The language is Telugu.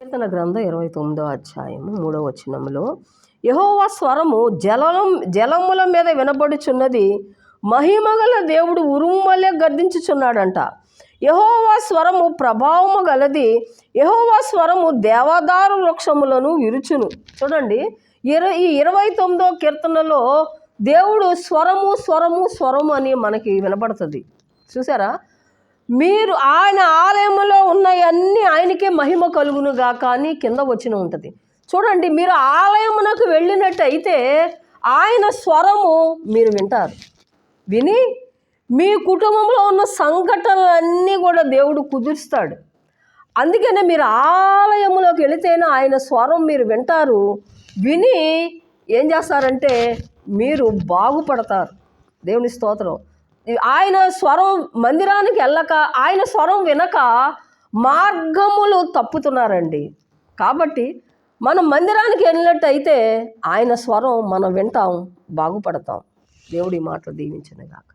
కీర్తన గ్రంథం 29వ అధ్యాయము 3వ వచనములో, యెహోవా స్వరము జలముల మీద వినబడుచున్నది, మహిమగల దేవుడు ఉరుమువలె గర్దించుచున్నాడంట. యెహోవా స్వరము ప్రభావము గలది, యెహోవా స్వరము దేవదారు వృక్షములను విరుచును. చూడండి, ఈ 29వ కీర్తనలో దేవుడు స్వరము స్వరము స్వరము అని మనకి వినపడుతుంది. చూసారా? మీరు ఆయన ఆలయంలో ఉన్నవన్నీ ఆయనకే మహిమ కలుగునుగా కానీ కింద వచ్చిన ఉంటుంది. చూడండి, మీరు ఆలయమునకు వెళ్ళినట్టయితే ఆయన స్వరము మీరు వింటారు. విని మీ కుటుంబంలో ఉన్న సంఘటనలన్నీ కూడా దేవుడు కుదురుస్తాడు. అందుకనే మీరు ఆలయములోకి వెళితేనే ఆయన స్వరం మీరు వింటారు. విని ఏం చేస్తారంటే మీరు బాగుపడతారు. దేవుని స్తోత్రం. ఆయన స్వరం మందిరానికి వెళ్ళక, ఆయన స్వరం వినక మార్గములు తప్పుతున్నారండి. కాబట్టి మనం మందిరానికి వెళ్ళినట్టయితే ఆయన స్వరం మనం వింటాం, బాగుపడతాం. దేవుడి మాటలు దీవించును గాక.